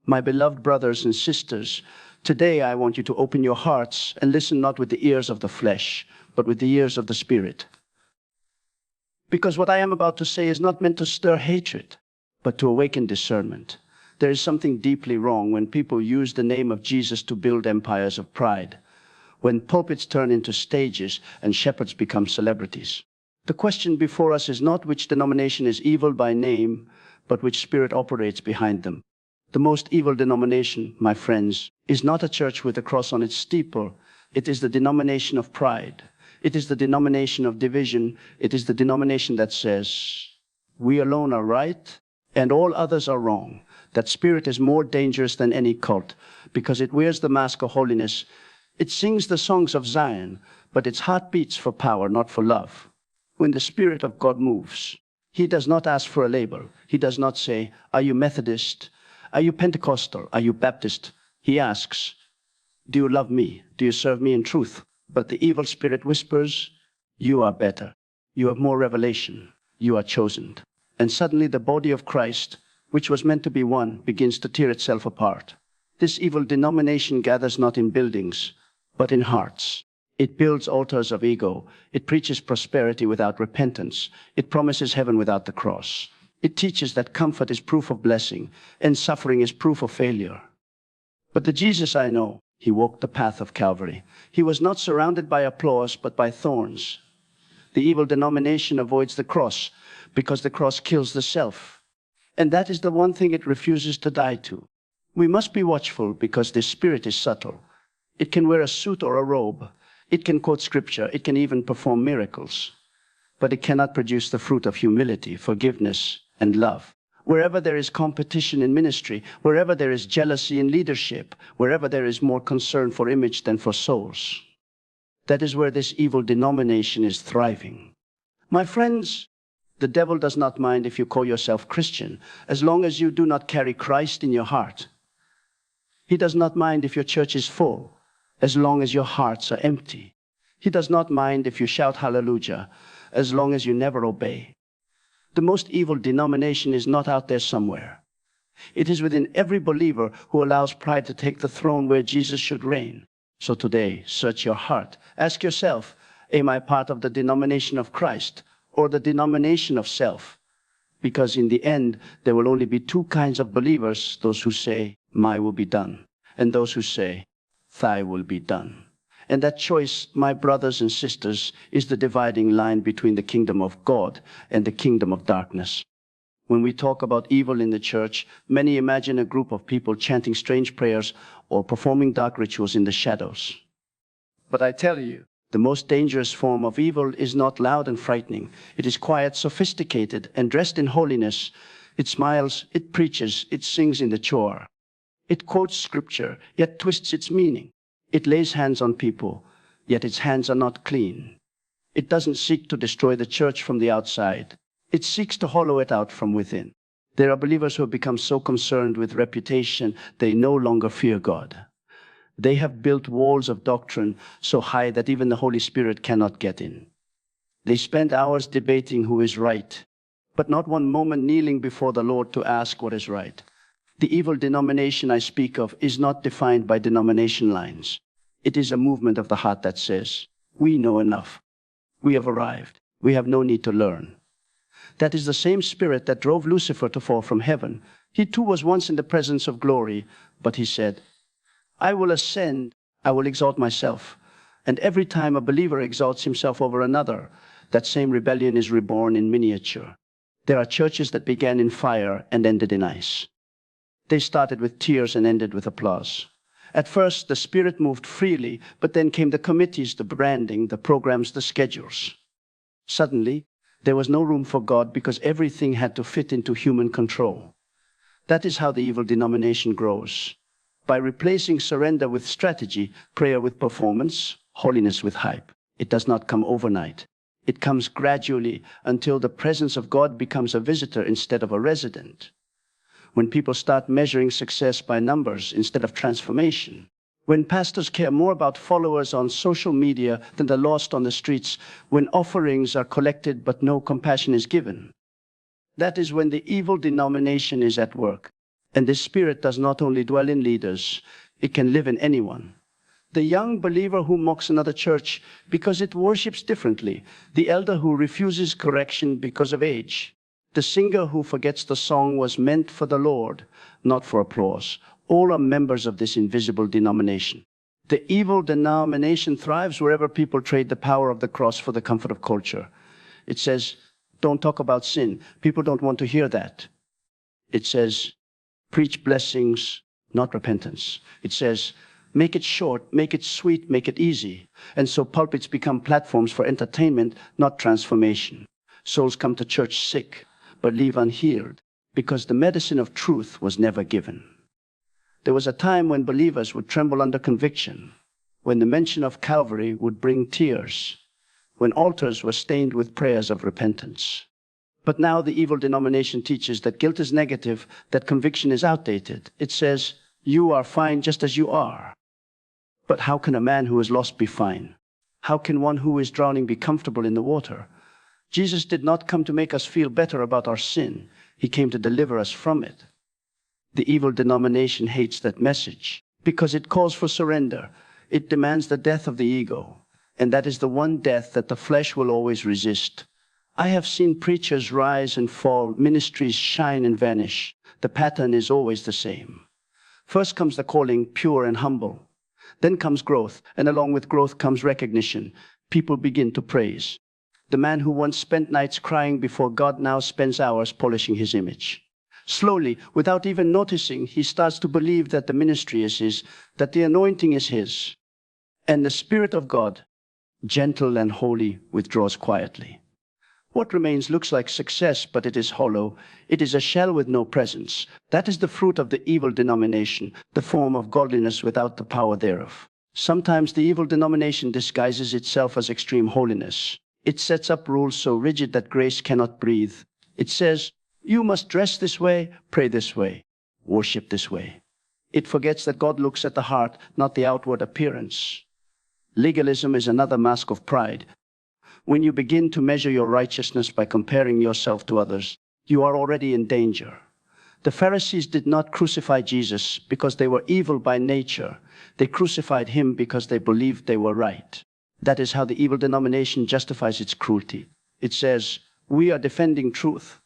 My beloved brothers and sisters, today I want you to open your hearts and listen not with the ears of the flesh, but with the ears of the Spirit. Because what I am about to say is not meant to stir hatred, but to awaken discernment. There is something deeply wrong when people use the name of Jesus to build empires of pride, when pulpits turn into stages and shepherds become celebrities. The question before us is not which denomination is evil by name, but which spirit operates behind them. The most evil denomination, my friends, is not a church with a cross on its steeple. It is the denomination of pride. It is the denomination of division. It is the denomination that says, we alone are right and all others are wrong. That spirit is more dangerous than any cult because it wears the mask of holiness. It sings the songs of Zion, but its heart beats for power, not for love. When the Spirit of God moves, He does not ask for a label. He does not say, are you Methodist? Are you Pentecostal? Are you Baptist? He asks, do you love me? Do you serve me in truth? But the evil spirit whispers, you are better. You have more revelation. You are chosen. And suddenly the body of Christ, which was meant to be one, begins to tear itself apart. This evil denomination gathers not in buildings, but in hearts. It builds altars of ego. It preaches prosperity without repentance. It promises heaven without the cross. It teaches that comfort is proof of blessing and suffering is proof of failure. But the Jesus I know, He walked the path of Calvary. He was not surrounded by applause, but by thorns. The evil denomination avoids the cross because the cross kills the self. And that is the one thing it refuses to die to. We must be watchful because this spirit is subtle. It can wear a suit or a robe. It can quote scripture. It can even perform miracles. But it cannot produce the fruit of humility, forgiveness, and love. Wherever there is competition in ministry, wherever there is jealousy in leadership, wherever there is more concern for image than for souls, that is where this evil denomination is thriving. My friends, the devil does not mind if you call yourself Christian, as long as you do not carry Christ in your heart. He does not mind if your church is full, as long as your hearts are empty. He does not mind if you shout hallelujah, as long as you never obey. The most evil denomination is not out there somewhere. It is within every believer who allows pride to take the throne where Jesus should reign. So today, search your heart. Ask yourself, am I part of the denomination of Christ or the denomination of self? Because in the end, there will only be two kinds of believers, those who say, my will be done, and those who say, thy will be done. And that choice, my brothers and sisters, is the dividing line between the kingdom of God and the kingdom of darkness. When we talk about evil in the church, many imagine a group of people chanting strange prayers or performing dark rituals in the shadows. But I tell you, the most dangerous form of evil is not loud and frightening. It is quiet, sophisticated, and dressed in holiness. It smiles, it preaches, it sings in the chore. It quotes scripture, yet twists its meaning. It lays hands on people, yet its hands are not clean. It doesn't seek to destroy the church from the outside. It seeks to hollow it out from within. There are believers who have become so concerned with reputation, they no longer fear God. They have built walls of doctrine so high that even the Holy Spirit cannot get in. They spend hours debating who is right, but not one moment kneeling before the Lord to ask what is right. The evil denomination I speak of is not defined by denomination lines. It is a movement of the heart that says, we know enough. We have arrived. We have no need to learn. That is the same spirit that drove Lucifer to fall from heaven. He too was once in the presence of glory, but he said, I will ascend, I will exalt myself. And every time a believer exalts himself over another, that same rebellion is reborn in miniature. There are churches that began in fire and ended in ice. They started with tears and ended with applause. At first, the Spirit moved freely, but then came the committees, the branding, the programs, the schedules. Suddenly, there was no room for God because everything had to fit into human control. That is how the evil denomination grows. By replacing surrender with strategy, prayer with performance, holiness with hype. It does not come overnight. It comes gradually until the presence of God becomes a visitor instead of a resident. When people start measuring success by numbers instead of transformation. When pastors care more about followers on social media than the lost on the streets. When offerings are collected but no compassion is given. That is when the evil denomination is at work. And this spirit does not only dwell in leaders, it can live in anyone. The young believer who mocks another church because it worships differently, the elder who refuses correction because of age, the singer who forgets the song was meant for the Lord, not for applause. All are members of this invisible denomination. The evil denomination thrives wherever people trade the power of the cross for the comfort of culture. It says, don't talk about sin. People don't want to hear that. It says, preach blessings, not repentance. It says, make it short, make it sweet, make it easy. And so pulpits become platforms for entertainment, not transformation. Souls come to church sick, but leave unhealed, because the medicine of truth was never given. There was a time when believers would tremble under conviction, when the mention of Calvary would bring tears, when altars were stained with prayers of repentance. But now the evil denomination teaches that guilt is negative, that conviction is outdated. It says, you are fine just as you are. But how can a man who is lost be fine? How can one who is drowning be comfortable in the water? Jesus did not come to make us feel better about our sin. He came to deliver us from it. The evil denomination hates that message because it calls for surrender. It demands the death of the ego, and that is the one death that the flesh will always resist. I have seen preachers rise and fall, ministries shine and vanish. The pattern is always the same. First comes the calling, pure and humble. Then comes growth, and along with growth comes recognition. People begin to praise. The man who once spent nights crying before God now spends hours polishing his image. Slowly, without even noticing, he starts to believe that the ministry is his, that the anointing is his. And the Spirit of God, gentle and holy, withdraws quietly. What remains looks like success, but it is hollow. It is a shell with no presence. That is the fruit of the evil denomination, the form of godliness without the power thereof. Sometimes the evil denomination disguises itself as extreme holiness. It sets up rules so rigid that grace cannot breathe. It says, you must dress this way, pray this way, worship this way. It forgets that God looks at the heart, not the outward appearance. Legalism is another mask of pride. When you begin to measure your righteousness by comparing yourself to others, you are already in danger. The Pharisees did not crucify Jesus because they were evil by nature. They crucified him because they believed they were right. That is how the evil denomination justifies its cruelty. It says, we are defending truth.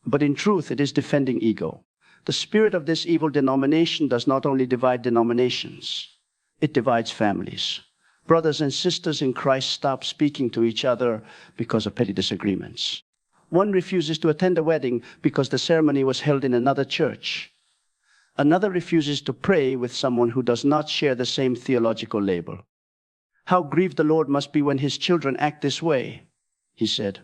But in truth, it is defending ego. The spirit of this evil denomination does not only divide denominations, it divides families. Brothers and sisters in Christ stop speaking to each other because of petty disagreements. One refuses to attend a wedding because the ceremony was held in another church. Another refuses to pray with someone who does not share the same theological label. How grieved the Lord must be when his children act this way, he said.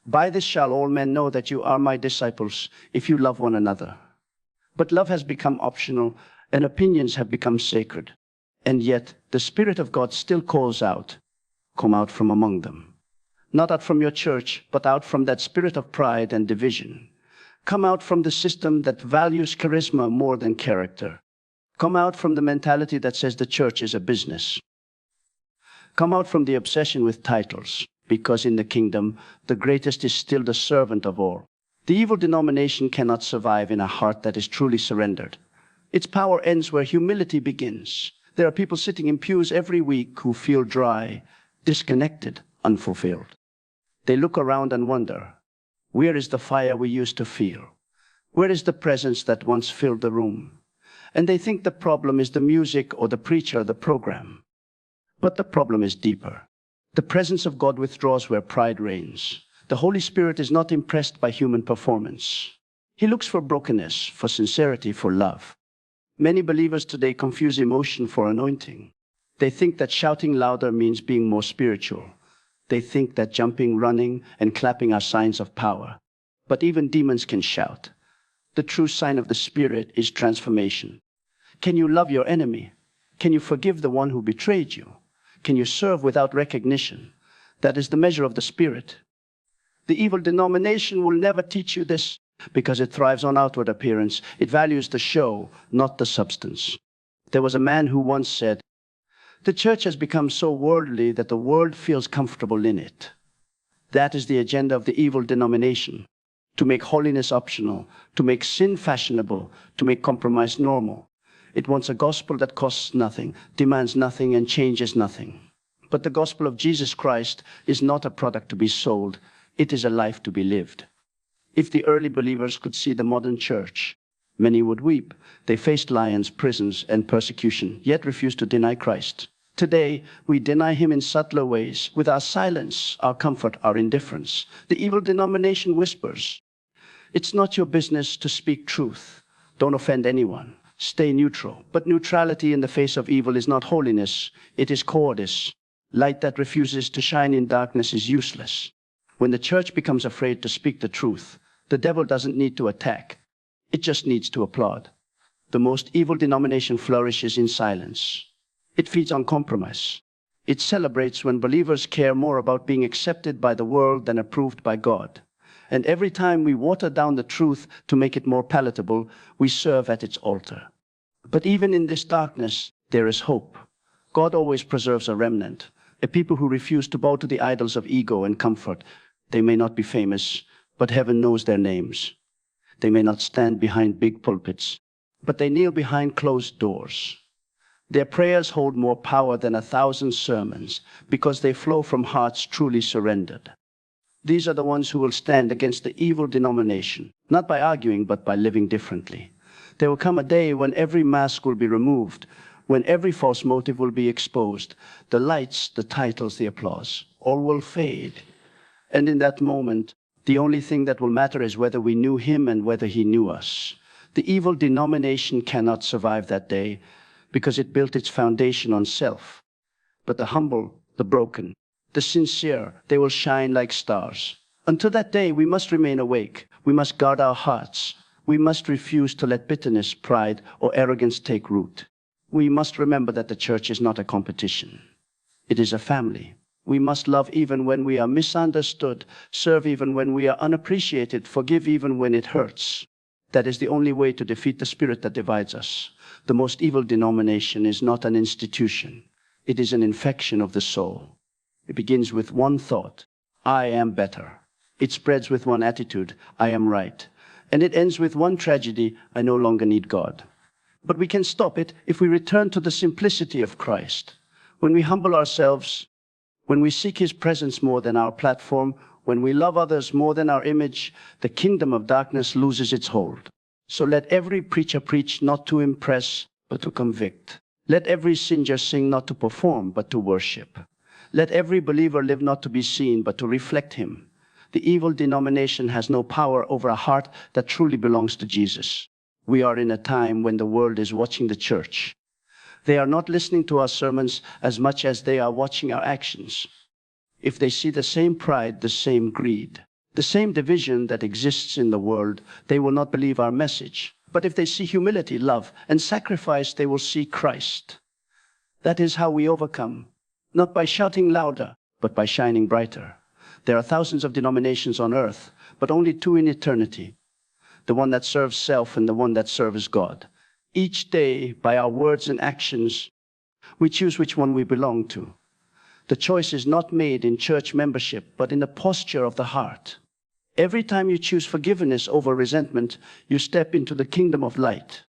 By this shall all men know that you are my disciples, if you love one another. But love has become optional, and opinions have become sacred. And yet, the Spirit of God still calls out, come out from among them. Not out from your church, but out from that spirit of pride and division. Come out from the system that values charisma more than character. Come out from the mentality that says the church is a business. Come out from the obsession with titles, because in the kingdom, the greatest is still the servant of all. The evil denomination cannot survive in a heart that is truly surrendered. Its power ends where humility begins. There are people sitting in pews every week who feel dry, disconnected, unfulfilled. They look around and wonder, where is the fire we used to feel? Where is the presence that once filled the room? And they think the problem is the music or the preacher or the program. But the problem is deeper. The presence of God withdraws where pride reigns. The Holy Spirit is not impressed by human performance. He looks for brokenness, for sincerity, for love. Many believers today confuse emotion for anointing. They think that shouting louder means being more spiritual. They think that jumping, running, and clapping are signs of power. But even demons can shout. The true sign of the Spirit is transformation. Can you love your enemy? Can you forgive the one who betrayed you? Can you serve without recognition? That is the measure of the Spirit. The evil denomination will never teach you this because it thrives on outward appearance. It values the show, not the substance. There was a man who once said, the church has become so worldly that the world feels comfortable in it. That is the agenda of the evil denomination. to make holiness optional, to make sin fashionable, to make compromise normal. It wants a gospel that costs nothing, demands nothing, and changes nothing. But the gospel of Jesus Christ is not a product to be sold. It is a life to be lived. If the early believers could see the modern church, many would weep. They faced lions, prisons, and persecution, yet refused to deny Christ. Today, we deny him in subtler ways, with our silence, our comfort, our indifference. The evil denomination whispers, "It's not your business to speak truth. Don't offend anyone. Stay neutral." But neutrality in the face of evil is not holiness, it is cowardice. Light that refuses to shine in darkness is useless. When the church becomes afraid to speak the truth, the devil doesn't need to attack. It just needs to applaud. The most evil denomination flourishes in silence. It feeds on compromise. It celebrates when believers care more about being accepted by the world than approved by God. And every time we water down the truth to make it more palatable, we serve at its altar. But even in this darkness, there is hope. God always preserves a remnant, a people who refuse to bow to the idols of ego and comfort. They may not be famous, but heaven knows their names. They may not stand behind big pulpits, but they kneel behind closed doors. Their prayers hold more power than 1,000 sermons because they flow from hearts truly surrendered. These are the ones who will stand against the evil denomination, not by arguing, but by living differently. There will come a day when every mask will be removed, when every false motive will be exposed. The lights, the titles, the applause, all will fade. And in that moment, the only thing that will matter is whether we knew him and whether he knew us. The evil denomination cannot survive that day because it built its foundation on self. But the humble, the broken, the sincere, they will shine like stars. Until that day, we must remain awake. We must guard our hearts. We must refuse to let bitterness, pride, or arrogance take root. We must remember that the church is not a competition. It is a family. We must love even when we are misunderstood, serve even when we are unappreciated, forgive even when it hurts. That is the only way to defeat the spirit that divides us. The most evil denomination is not an institution. It is an infection of the soul. It begins with one thought, I am better. It spreads with one attitude, I am right. And it ends with one tragedy, I no longer need God. But we can stop it if we return to the simplicity of Christ. When we humble ourselves, when we seek his presence more than our platform, when we love others more than our image, the kingdom of darkness loses its hold. So let every preacher preach not to impress, but to convict. Let every singer sing not to perform, but to worship. Let every believer live not to be seen, but to reflect him. The evil denomination has no power over a heart that truly belongs to Jesus. We are in a time when the world is watching the church. They are not listening to our sermons as much as they are watching our actions. If they see the same pride, the same greed, the same division that exists in the world, they will not believe our message. But if they see humility, love, and sacrifice, they will see Christ. That is how we overcome, not by shouting louder, but by shining brighter. There are thousands of denominations on earth, but only two in eternity, the one that serves self and the one that serves God. Each day, by our words and actions, we choose which one we belong to. The choice is not made in church membership, but in the posture of the heart. Every time you choose forgiveness over resentment, you step into the kingdom of light.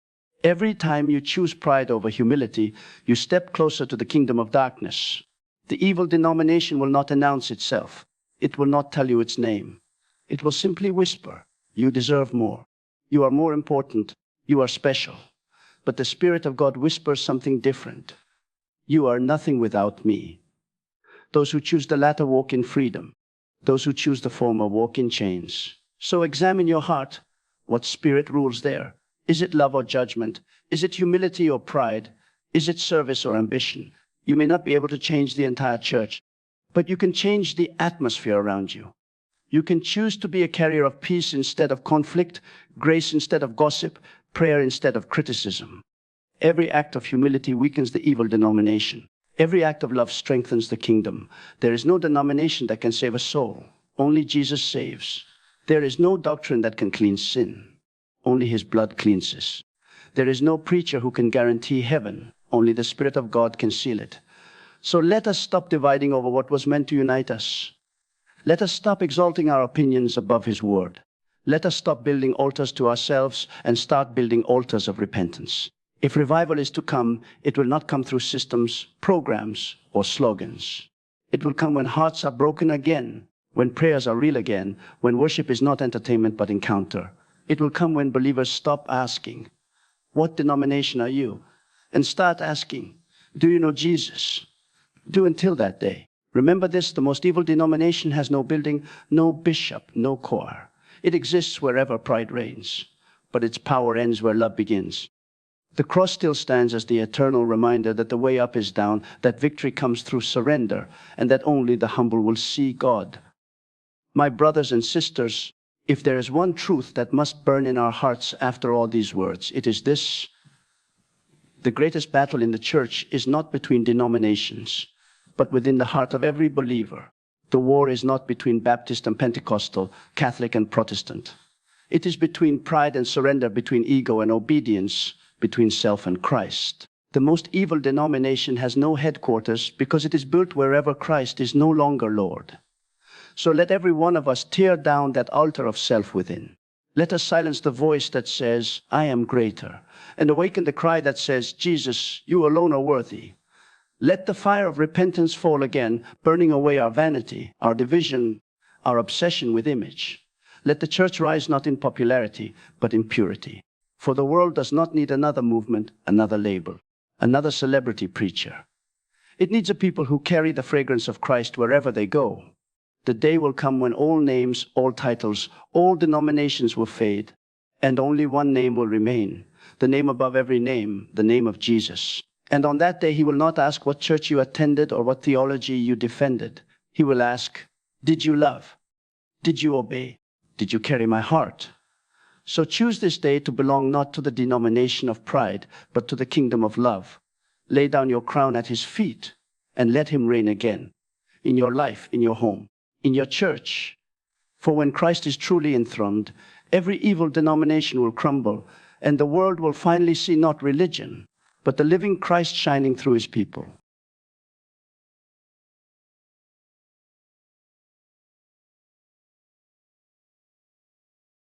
Every time you choose pride over humility, you step closer to the kingdom of darkness. The evil denomination will not announce itself. It will not tell you its name. It will simply whisper, you deserve more. You are more important. You are special. But the Spirit of God whispers something different. You are nothing without me. Those who choose the latter walk in freedom. Those who choose the former walk in chains. So examine your heart. What spirit rules there? Is it love or judgment? Is it humility or pride? Is it service or ambition? You may not be able to change the entire church, but you can change the atmosphere around you. You can choose to be a carrier of peace instead of conflict, grace instead of gossip, prayer instead of criticism. Every act of humility weakens the evil denomination. Every act of love strengthens the kingdom. There is no denomination that can save a soul. Only Jesus saves. There is no doctrine that can cleanse sin. Only his blood cleanses. There is no preacher who can guarantee heaven. Only the Spirit of God can seal it. So let us stop dividing over what was meant to unite us. Let us stop exalting our opinions above his word. Let us stop building altars to ourselves and start building altars of repentance. If revival is to come, it will not come through systems, programs, or slogans. It will come when hearts are broken again, when prayers are real again, when worship is not entertainment but encounter. It will come when believers stop asking, "What denomination are you?" and start asking, "Do you know Jesus?" Do until that day. Remember this, the most evil denomination has no building, no bishop, no choir. It exists wherever pride reigns, but its power ends where love begins. The cross still stands as the eternal reminder that the way up is down, that victory comes through surrender, and that only the humble will see God. My brothers and sisters, if there is one truth that must burn in our hearts after all these words, it is this: the greatest battle in the church is not between denominations, but within the heart of every believer. The war is not between Baptist and Pentecostal, Catholic and Protestant. It is between pride and surrender, between ego and obedience, between self and Christ. The most evil denomination has no headquarters because it is built wherever Christ is no longer Lord. So let every one of us tear down that altar of self within. Let us silence the voice that says, "I am greater," and awaken the cry that says, "Jesus, you alone are worthy." Let the fire of repentance fall again, burning away our vanity, our division, our obsession with image. Let the church rise not in popularity, but in purity. For the world does not need another movement, another label, another celebrity preacher. It needs a people who carry the fragrance of Christ wherever they go. The day will come when all names, all titles, all denominations will fade, and only one name will remain, the name above every name, the name of Jesus. And on that day, he will not ask what church you attended or what theology you defended. He will ask, "Did you love? Did you obey? Did you carry my heart?" So choose this day to belong not to the denomination of pride, but to the kingdom of love. Lay down your crown at his feet and let him reign again in your life, in your home, in your church. For when Christ is truly enthroned, every evil denomination will crumble, and the world will finally see not religion, but the living Christ shining through his people.